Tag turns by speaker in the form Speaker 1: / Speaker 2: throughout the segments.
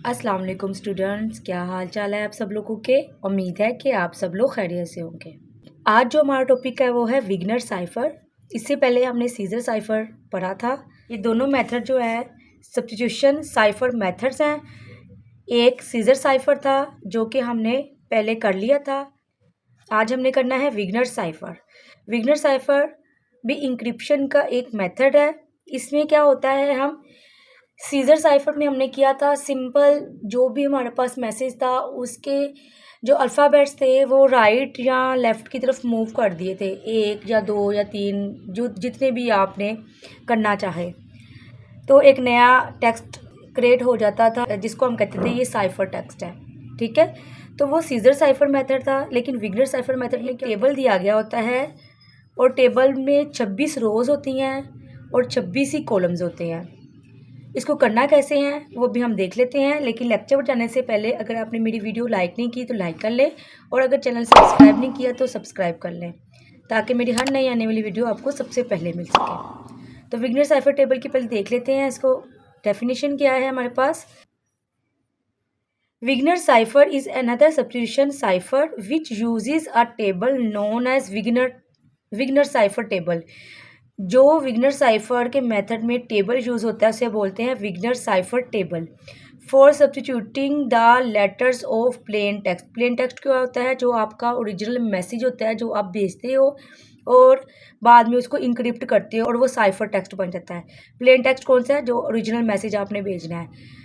Speaker 1: अस्सलाम वालेकुम स्टूडेंट्स, क्या हाल चाल है आप सब लोगों के। उम्मीद है कि आप सब लोग खैरियत से होंगे। आज जो हमारा टॉपिक है वो है विग्नर साइफ़र। इससे पहले हमने सीजर साइफ़र पढ़ा था। ये दोनों मेथड जो है सब्स्टिट्यूशन साइफ़र मेथड्स हैं। एक सीजर साइफ़र था जो कि हमने पहले कर लिया था। आज हमने करना है विग्नर साइफ़र। विग्नर साइफ़र भी इंक्रिप्शन का एक मेथड है। इसमें क्या होता है, हम सीजर साइफर में हमने किया था सिंपल, जो भी हमारे पास मैसेज था उसके जो अल्फ़ाबेट्स थे वो राइट या लेफ़्ट की तरफ मूव कर दिए थे, 1 या 2 या 3, जो जितने भी आपने करना चाहे, तो एक नया टेक्स्ट क्रिएट हो जाता था जिसको हम कहते थे ये साइफर टेक्स्ट है। ठीक है, तो वो सीजर साइफर मेथड था। लेकिन विग्नर साइफर मेथड में टेबल दिया गया होता है और टेबल में 26 रोज़ होती हैं और 26 ही कॉलम्स होते हैं। इसको करना कैसे हैं वो भी हम देख लेते हैं। लेकिन लेक्चर पर जाने से पहले अगर आपने मेरी वीडियो लाइक नहीं की तो लाइक कर लें, और अगर चैनल सब्सक्राइब नहीं किया तो सब्सक्राइब कर लें, ताकि मेरी हर नई आने वाली वीडियो आपको सबसे पहले मिल सके। तो विग्नर साइफर टेबल की पहले देख लेते हैं, इसको डेफिनेशन क्या है हमारे पास। Vigenere cipher is another substitution cipher which uses a table known as Vigenere cipher table. जो विग्नर साइफर के मेथड में टेबल यूज़ होता है उसे बोलते हैं Vigenere cipher table. For substituting the letters of plain text. Plain text क्या होता है, जो आपका ओरिजिनल मैसेज होता है जो आप भेजते हो और बाद में उसको इंक्रिप्ट करते हो और वो साइफर टेक्स्ट बन जाता है। प्लेन टेक्स्ट कौन सा है, जो ओरिजिनल मैसेज आपने भेजना है।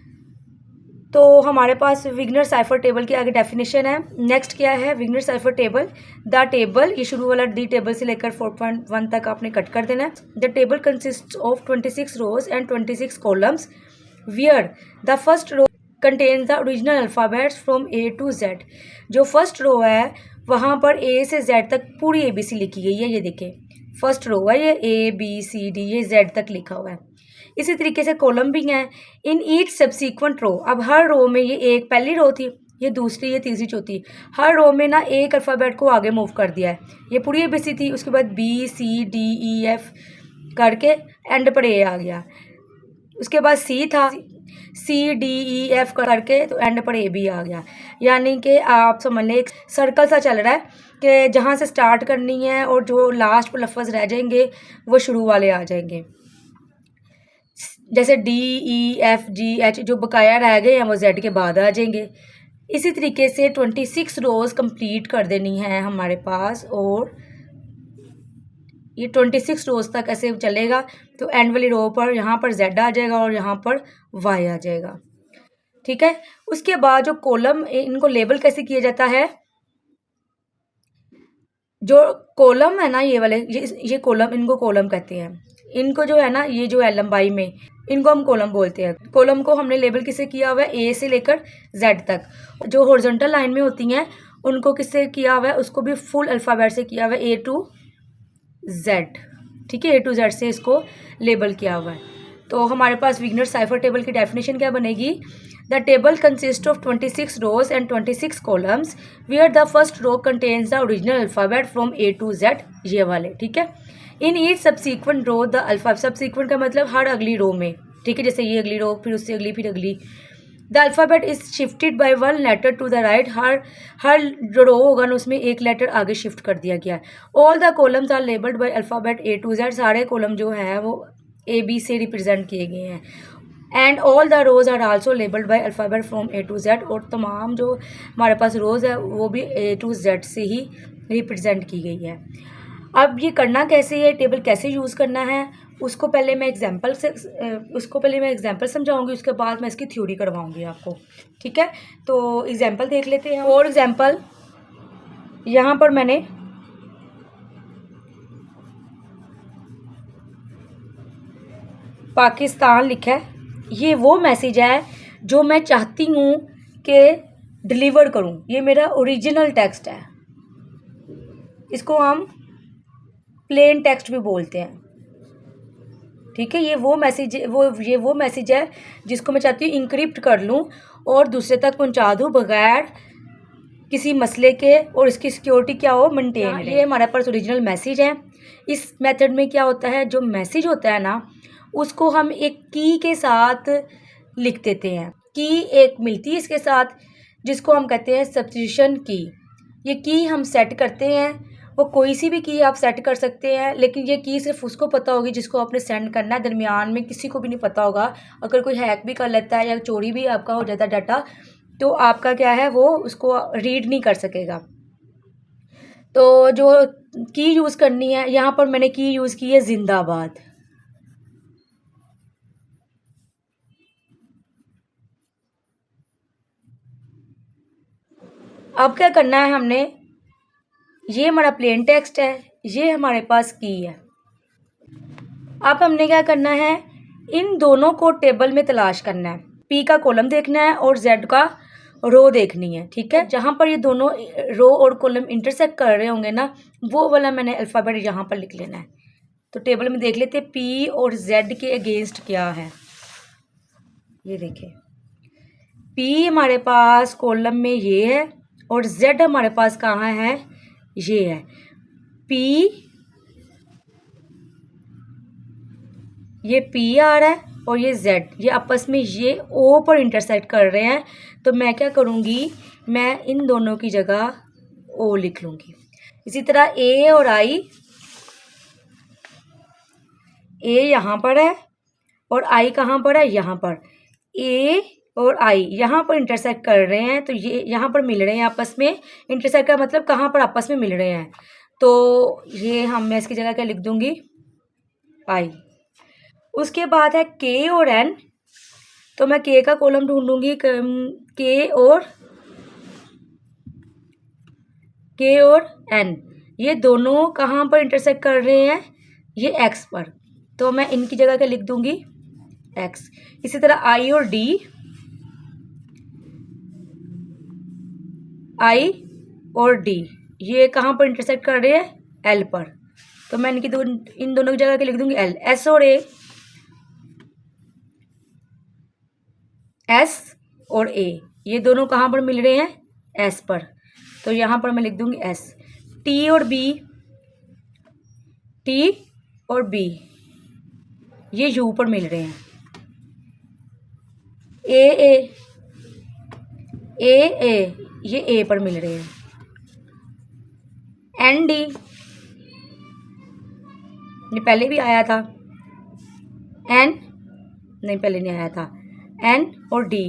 Speaker 1: तो हमारे पास विग्नर साइफर टेबल की आगे डेफिनेशन है। नेक्स्ट क्या है विग्नर साइफर टेबल। द टेबल, ये शुरू वाला डी टेबल से लेकर 4.1 तक आपने कट कर देना है। The table consist of 26 rows and 26 columns where the first row contains the original alphabets from A to Z. जो फर्स्ट रो है वहाँ पर ए से जेड तक पूरी ABC लिखी गई है। ये देखें, फर्स्ट रो है ये ABCD, ये जेड तक लिखा हुआ है। इसी तरीके से कॉलम भी हैं। इन ईच सब्सीक्वेंट रो, अब हर रो में, ये एक पहली रो थी, ये दूसरी, ये तीसरी, चौथी, हर रो में ना एक अल्फ़ाबेट को आगे मूव कर दिया है। ये पूरी ABC थी, उसके बाद BCDEF करके एंड पर ए आ गया। उसके बाद C था, CDEF करके तो एंड पर AB आ गया। यानी कि आप समझ लें एक सर्कल सा चल रहा है कि जहाँ से स्टार्ट करनी है और जो लास्ट पर लफ्ज़ रह जाएंगे वो शुरू वाले आ जाएंगे। जैसे DEFGH जो बकाया रह गए हैं वो जेड के बाद आ जाएंगे। इसी तरीके से 26 रोज़ कंप्लीट कर देनी है हमारे पास, और ये 26 रोज़ तक ऐसे चलेगा। तो एंड वाली रो पर यहाँ पर जेड आ जाएगा और यहाँ पर वाई आ जाएगा। ठीक है, उसके बाद जो कॉलम, इनको लेबल कैसे किया जाता है। जो कॉलम है ना, ये वाले, ये कॉलम, इनको कॉलम कहते हैं। इनको जो है ना, ये जो है लंबाई में, इनको हम कॉलम बोलते हैं। कॉलम को हमने लेबल किससे किया हुआ है, ए से लेकर जेड तक। जो हॉरिजॉन्टल लाइन में होती हैं उनको किससे किया हुआ है, उसको भी फुल अल्फ़ाबेट से किया हुआ है, A to Z। ठीक है, A to Z से इसको लेबल किया हुआ है। तो हमारे पास विग्नर साइफर टेबल की डेफिनेशन क्या बनेगी। The table consist of 26 rows and 26 columns where the first row contains the original alphabet from A to Z, ये वाले। ठीक है, in each subsequent row the alphabet, subsequent का मतलब हर अगली रो में। ठीक है, जैसे ये अगली रो, फिर उससे अगली, फिर अगली। The alphabet is shifted by 1 letter to the right. हर जो रो होगा ना उसमें एक लेटर आगे शिफ्ट कर दिया गया है। All the columns are labelled by alphabet A to Z। सारे कॉलम जो है वो AB से रिप्रेजेंट किए गए हैं। And all the rows are also labelled by alphabet from A to Z। और तमाम जो हमारे पास रोज़ है वो भी A to Z से ही रिप्रेजेंट की गई है। अब ये करना कैसे है, टेबल कैसे यूज़ करना है, उसको पहले मैं एग्जांपल समझाऊंगी, उसके बाद मैं इसकी थ्योरी करवाऊंगी आपको। ठीक है, तो एग्जांपल देख लेते हैं। फॉर एग्जांपल, यहाँ पर मैंने पाकिस्तान लिखा है। ये वो मैसेज है जो मैं चाहती हूँ कि डिलीवर करूँ। ये मेरा ओरिजिनल टेक्स्ट है, इसको हम प्लेन टेक्स्ट भी बोलते हैं। ठीक है, ये वो मैसेज है जिसको मैं चाहती हूँ इंक्रिप्ट कर लूँ और दूसरे तक पहुँचा दूँ बगैर किसी मसले के, और इसकी सिक्योरिटी क्या हो, मेंटेन। ये हमारे पास ओरिजिनल मैसेज है। इस मेथड में क्या होता है, जो मैसेज होता है ना उसको हम एक की के साथ लिख देते हैं। की एक मिलती है इसके साथ, जिसको हम कहते हैं सब्स्टिट्यूशन की। ये की हम सेट करते हैं, वो कोई सी भी की आप सेट कर सकते हैं, लेकिन ये की सिर्फ उसको पता होगी जिसको आपने सेंड करना है, दरमियान में किसी को भी नहीं पता होगा। अगर कोई हैक भी कर लेता है या चोरी भी आपका हो जाता है डाटा, तो आपका क्या है, वो उसको रीड नहीं कर सकेगा। तो जो की यूज़ करनी है, यहाँ पर मैंने की यूज़ की है जिंदाबाद। अब क्या करना है हमने, ये हमारा प्लेन टेक्स्ट है, ये हमारे पास की है। अब हमने क्या करना है, इन दोनों को टेबल में तलाश करना है। पी का कॉलम देखना है और जेड का रो देखनी है, ठीक है। जहाँ पर ये दोनों रो और कॉलम इंटरसेक्ट कर रहे होंगे ना, वो वाला मैंने अल्फ़ाबेट यहाँ पर लिख लेना है। तो टेबल में देख लेते पी और जेड के अगेंस्ट क्या है। ये देखें, पी हमारे पास कॉलम में ये है और जेड हमारे पास कहाँ है, ये है। पी, ये पी आ रहा है और ये जेड, ये आपस में ये ओ पर इंटरसेक्ट कर रहे हैं। तो मैं क्या करूँगी, मैं इन दोनों की जगह ओ लिख लूँगी। इसी तरह ए और आई, ए यहाँ पर है और आई कहाँ पर है, यहाँ पर। ए और आई यहाँ पर इंटरसेक्ट कर रहे हैं, तो ये यहाँ पर मिल रहे हैं आपस में। इंटरसेक्ट का मतलब कहाँ पर आपस में मिल रहे हैं। तो ये मैं इसकी जगह क्या लिख दूँगी, आई। उसके बाद है के और एन, तो मैं के का कॉलम ढूंढूंगी, के और एन, ये दोनों कहाँ पर इंटरसेक्ट कर रहे हैं, ये एक्स पर। तो मैं इनकी जगह क्या लिख दूंगी, एक्स। इसी तरह आई और डी, आई और डी, ये कहाँ पर इंटरसेक्ट कर रहे हैं, एल पर। तो मैं इन दोनों की जगह क्या लिख दूंगी, एल। एस और ए, एस और ए, ये दोनों कहाँ पर मिल रहे हैं, एस पर। तो यहाँ पर मैं लिख दूंगी एस। टी और बी, टी और बी, ये यू पर मिल रहे हैं। ए, ये ए पर मिल रहे हैं। एन डी, ये पहले भी आया था। एन नहीं, पहले नहीं आया था। एन और डी,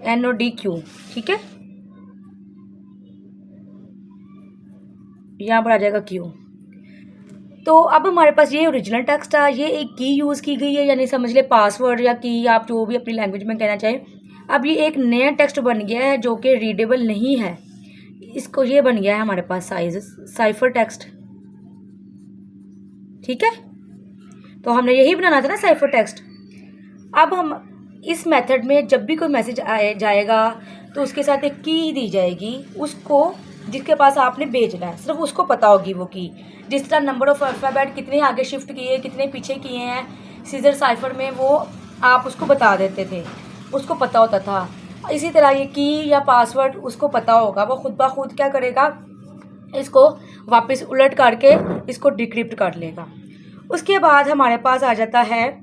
Speaker 1: एन और डी क्यू, ठीक है। यहाँ पर आ जाएगा क्यू। तो अब हमारे पास ये ओरिजिनल टेक्स्ट था, ये एक की यूज़ की गई है, यानी समझ ले पासवर्ड या की, आप जो भी अपनी लैंग्वेज में कहना चाहें। अब ये एक नया टेक्स्ट बन गया है जो कि रीडेबल नहीं है। इसको ये बन गया है हमारे पास साइफर टेक्स्ट, ठीक है। तो हमने यही बनाना था ना, साइफर टेक्स्ट। अब हम इस मेथड में जब भी कोई मैसेज जाएगा तो उसके साथ एक की दी जाएगी, उसको जिसके पास आपने भेजना है सिर्फ उसको पता होगी वो की। जिस तरह नंबर ऑफ अल्फ़ाबेट कितने आगे शिफ्ट किए, कितने पीछे किए हैं सीजर साइफर में, वो आप उसको बता देते थे, उसको पता होता था। इसी तरह ये की या पासवर्ड उसको पता होगा, वो खुद ब खुद क्या करेगा, इसको वापस उलट करके इसको डिक्रिप्ट कर लेगा। उसके बाद हमारे पास आ जाता है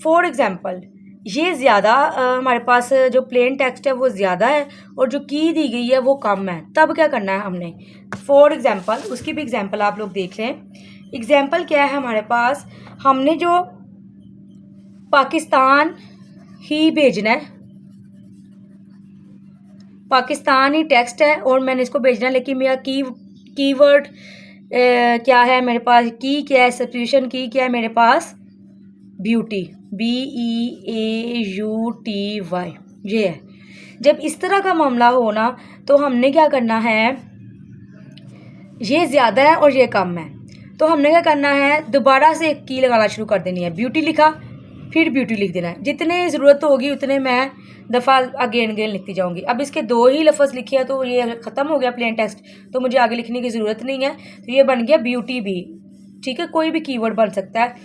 Speaker 1: फॉर एग्ज़ाम्पल, ये ज़्यादा हमारे पास जो प्लेन टेक्स्ट है वो ज़्यादा है और जो की दी गई है वो कम है। तब क्या करना है हमने, फॉर एग्ज़ाम्पल, उसकी भी एग्ज़ाम्पल आप लोग देख लें। एग्ज़ाम्पल क्या है हमारे पास, हमने जो पाकिस्तान ही भेजना है, पाकिस्तान ही टेक्स्ट है और मैंने इसको भेजना है, लेकिन मेरा कीवर्ड क्या है मेरे पास, की क्या है, सब्स्टिट्यूशन की क्या है मेरे पास, ब्यूटी, BEAUTY, ये है। जब इस तरह का मामला हो ना, तो हमने क्या करना है, ये ज़्यादा है और ये कम है, तो हमने क्या करना है, दोबारा से एक की लगाना शुरू कर देनी है। ब्यूटी लिखा, फिर ब्यूटी लिख देना है। जितने ज़रूरत होगी उतने मैं दफ़ा अगेन लिखती जाऊँगी। अब इसके दो ही लफ्ज़ लिखे हैं तो ये ख़त्म हो गया प्लेन टेक्स्ट, तो मुझे आगे लिखने की ज़रूरत नहीं है। तो ये बन गया ब्यूटी भी, ठीक है। कोई भी कीवर्ड बन सकता है,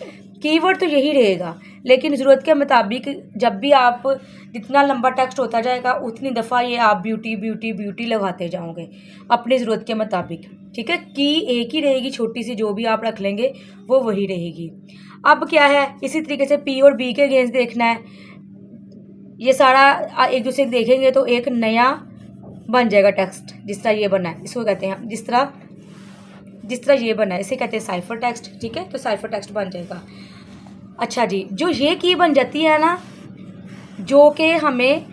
Speaker 1: कीवर्ड तो यही रहेगा, लेकिन ज़रूरत के मुताबिक जब भी आप जितना लंबा टेक्स्ट होता जाएगा उतनी दफ़ा ये आप ब्यूटी ब्यूटी ब्यूटी लगाते जाओगे अपनी ज़रूरत के मुताबिक, ठीक है। की एक ही रहेगी, छोटी सी जो भी आप रख लेंगे वो वही रहेगी। अब क्या है, इसी तरीके से पी और बी के अगेंस्ट देखना है। ये सारा एक दूसरे को देखेंगे तो एक नया बन जाएगा टेक्स्ट, जिस तरह ये बना है इसको कहते हैं, जिस तरह ये बना है इसे कहते हैं साइफर टेक्स्ट, ठीक है। तो साइफर टेक्स्ट बन जाएगा। अच्छा जी, जो ये की बन जाती है ना, जो कि हमें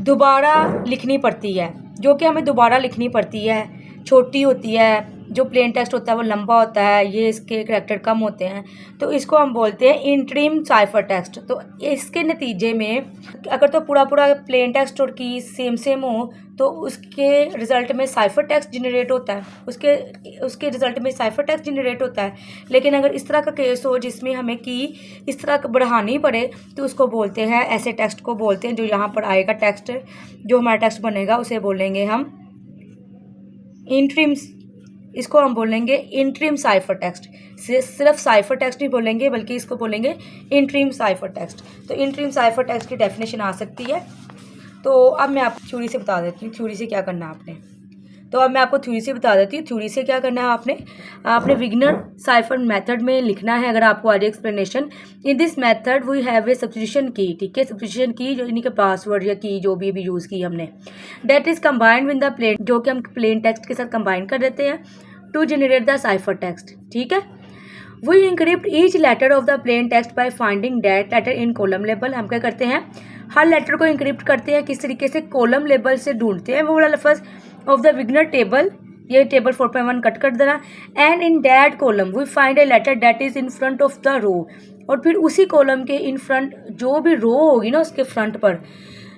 Speaker 1: दोबारा लिखनी पड़ती है, छोटी होती है। जो प्लेन टेक्स्ट होता है वो लंबा होता है, ये इसके करैक्टर कम होते हैं, तो इसको हम बोलते हैं इंटरिम साइफर टेक्स्ट। तो इसके नतीजे में अगर तो पूरा प्लेन टेक्स्ट और की सेम हो तो उसके रिज़ल्ट में साइफर टेक्स्ट जनरेट होता है, उसके रिज़ल्ट में साइफर टेक्स्ट जनरेट होता है। लेकिन अगर इस तरह का केस हो जिसमें हमें की इस तरह बढ़ानी पड़े तो उसको बोलते हैं, ऐसे टेक्स्ट को बोलते हैं, जो यहाँ पर आएगा टेक्स्ट, जो हमारा टेक्स्ट बनेगा उसे बोलेंगे हम इंटरिम, इसको हम बोलेंगे इंटरिम साइफर टेक्स्ट। सिर्फ साइफर टेक्स्ट नहीं बोलेंगे बल्कि इसको बोलेंगे इंटरिम साइफर टेक्स्ट। तो इंटरिम साइफर टेक्स्ट की डेफिनेशन आ सकती है। तो अब मैं आपको थ्योरी से बता देती हूँ थ्योरी से क्या करना है आपने। थ्योरी से क्या करना है आपने विग्नर साइफर मेथड में लिखना है। अगर आपको आज explanation, in this method we have a substitution key, ठीक है। सब्स्टिट्यूशन की जो इन्हीं के पासवर्ड या की जो भी यूज़ की हमने, that is combined with the plain, जो कि हम प्लेन टेक्स्ट के साथ कंबाइन कर देते हैं to generate the cipher text, ठीक है। We encrypt each letter of the plain text by finding that letter in column label. हम क्या करते हैं, हर लेटर को इंक्रिप्ट करते हैं, किस तरीके से, कॉलम लेबल से ढूंढते हैं वो वाला लफ्ज़ ऑफ द विग्नर टेबल, ये टेबल 4.1 कट कर देना। And in that column we find a letter that is in front of the row, और फिर उसी कॉलम के इन फ्रंट जो भी रो होगी ना उसके फ्रंट पर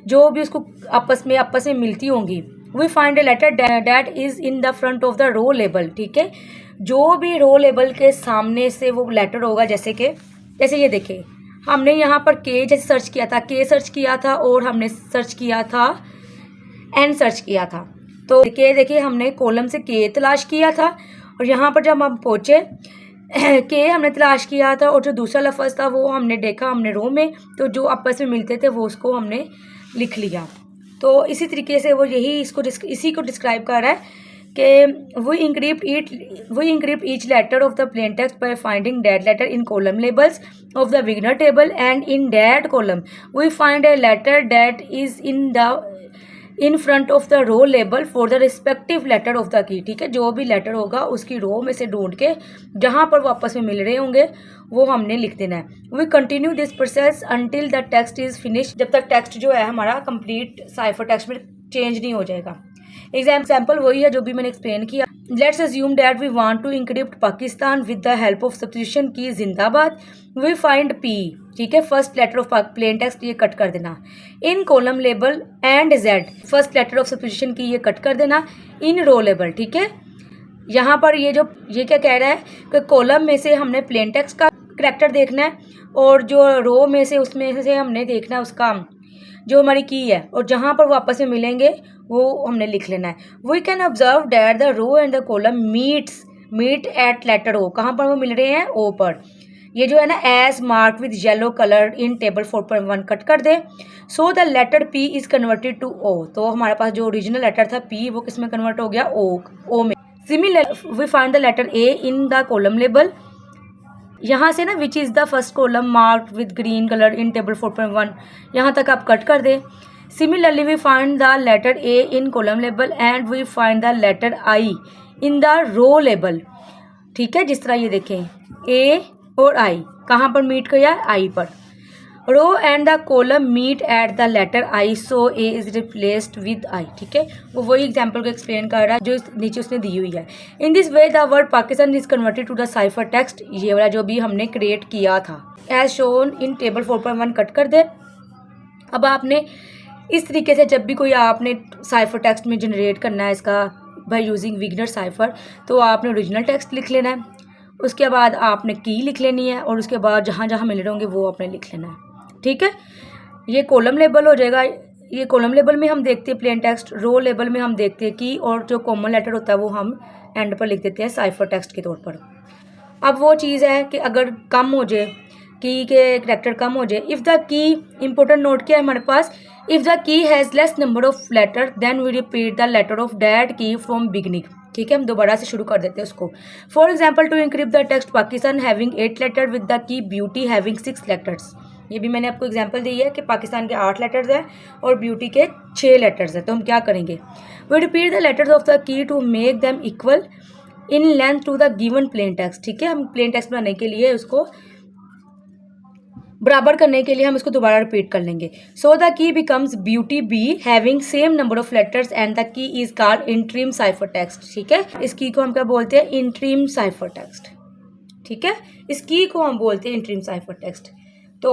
Speaker 1: जो भी उसको आपस में मिलती होंगी, we find a letter that is in the front of the row label, ठीक है। जो भी रो लेबल के सामने से वो लेटर होगा, जैसे ये देखें, हमने यहाँ पर के जैसे सर्च किया था और हमने सर्च किया था एन सर्च किया था। तो के देखिए हमने कॉलम से के तलाश किया था, और यहाँ पर जब हम पहुँचे के हमने तलाश किया था, और जो दूसरा लफ्ज़ था वो हमने देखा हमने रो में, तो जो आपस में मिलते थे वो उसको हमने लिख लिया। तो इसी तरीके से वो इसी को डिस्क्राइब कर रहा है कि we encrypt each letter of the plain text by finding that letter in column labels of the Vigenere table, and in that column we find a letter that is in front of the row label for the respective letter of the key, ठीक है। जो भी letter होगा उसकी रो में से ढूंढ के जहाँ पर वो आपस में मिल रहे होंगे वो हमने लिख देना है। We continue this process until the text is finish, जब तक टेक्स्ट जो है हमारा कंप्लीट साइफर टेक्स्ट में चेंज नहीं हो जाएगा। एग्जाम्पल वही है जो भी मैंने एक्सप्लेन किया। Let's assume that we want to encrypt Pakistan with the help of substitution key जिंदाबाद। वी फाइंड पी, ठीक है, first letter of plain text, ये कट कर देना। In column label and Z, first letter of substitution key, ये cut कर देना। इन रो label, ठीक है। यहाँ पर ये क्या कह रहा है कि कॉलम में से हमने प्लेन टेक्स्ट का करैक्टर देखना है, और जो रो में से उसमें से हमने देखना है उसका जो हमारी की है, और जहाँ पर वो आपस में मिलेंगे वो हमने लिख लेना है। We can observe that the row and the column meet at letter O, कहाँ पर वो मिल रहे हैं, ओ पर। ये जो है ना, as mark with yellow colour in table 4.1 cut कर दे। So the letter P is converted to O, तो हमारे पास जो ओरिजिनल लेटर था पी वो किस में कन्वर्ट हो गया, ओ में। Similar we find the letter A in the column label, यहाँ से ना which is the first column marked with green colour in table 4.1, यहाँ तक आप कट कर दें। Similarly we find the letter A in column label and we find the letter I in the row label, ठीक है। जिस तरह ये देखें, ए और आई कहाँ पर मीट किया, आई पर। Row and the column meet at the letter I, so A is replaced with I, ठीक है। वो वही एग्जाम्पल को एक्सप्लेन कर रहा है जो नीचे उसने दी हुई है। In this way the word Pakistan is converted to the cipher text, ये वाला जो भी हमने क्रिएट किया था, as shown in table 4.1 cut कर दे। अब आपने इस तरीके से जब भी कोई आपने साइफर टेक्स्ट में जनरेट करना है इसका बाय यूजिंग विग्नर साइफर, तो आपने ओरिजिनल टेक्स्ट लिख लेना है, उसके बाद आपने की लिख लेनी है, और उसके बाद जहाँ जहाँ मिल रहे होंगे वो आपने लिख लेना है, ठीक है। ये कॉलम लेबल हो जाएगा। ये कॉलम लेबल में हम देखते हैं प्लेन टेक्स्ट, रो लेबल में हम देखते हैं की, और जो कॉमन लेटर होता है वो हम एंड पर लिख देते हैं साइफर टेक्स्ट के तौर पर। अब वो चीज़ है कि अगर कम हो जाए की के करैक्टर कम हो जाए। If the key, important note क्या है हमारे पास, if the key has less number of letter then we repeat the letter of that key from beginning. ठीक है, हम दोबारा से शुरू कर देते हैं उसको। For example, to encrypt the text Pakistan having 8 letter with the key beauty having 6 letters. ये भी मैंने आपको एग्जांपल दी है कि पाकिस्तान के 8 लेटर्स हैं और ब्यूटी के 6 लेटर्स हैं। तो हम क्या करेंगे, we repeat the letters of the key to make them equal in length to the given plain text. ठीक है, हम प्लेन टेक्स्ट बनाने के लिए उसको बराबर करने के लिए हम इसको दोबारा रिपीट कर लेंगे। So the key becomes beauty be having same number of letters and the key is called interim cipher text. ठीक है, इस की को हम क्या बोलते हैं, इंट्रीम साइफर टेक्स्ट। ठीक है, इस की को हम बोलते हैं इंट्रीम साइफर टेक्स्ट। तो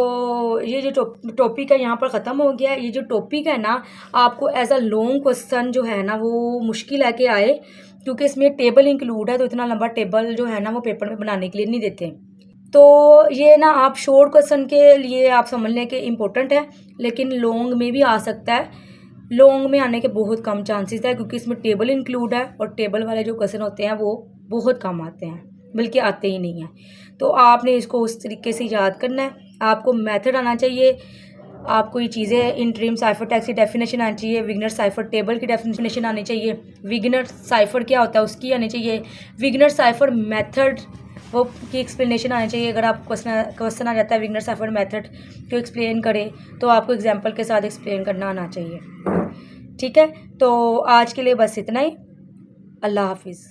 Speaker 1: ये जो टॉपिक है यहाँ पर ख़त्म हो गया। ये जो टॉपिक है ना, आपको एज अ लॉन्ग क्वेश्चन जो है ना वो मुश्किल है कि आए, क्योंकि इसमें टेबल इंक्लूड है, तो इतना लंबा टेबल जो है ना वो पेपर में बनाने के लिए नहीं देते। तो ये ना आप शॉर्ट क्वेश्चन के लिए आप समझ लें कि इम्पोर्टेंट है, लेकिन लॉन्ग में भी आ सकता है। लॉन्ग में आने के बहुत कम चांसेस है, क्योंकि इसमें टेबल इंक्लूड है और टेबल वाले जो क्वेश्चन होते हैं वो बहुत कम आते हैं, बल्कि आते ही नहीं हैं। तो आपने इसको उस तरीके से याद करना है। आपको मेथड आना चाहिए, आपको ये चीज़ें इंट्रीम साइफर टेक्स्ट की डेफिनेशन आनी चाहिए, विगनर साइफर टेबल की डेफिनेशन आनी चाहिए, विगनर साइफर क्या होता है उसकी आनी चाहिए, विगनर साइफर मेथड वो की एक्सप्लेनेशन आनी चाहिए। अगर आप क्वेश्चन आ जाता है विगनर साइफर मेथड को एक्सप्लेन करें, तो आपको एग्जांपल के साथ एक्सप्लेन करना आना चाहिए। ठीक है, तो आज के लिए बस इतना ही। अल्लाह हाफिज़।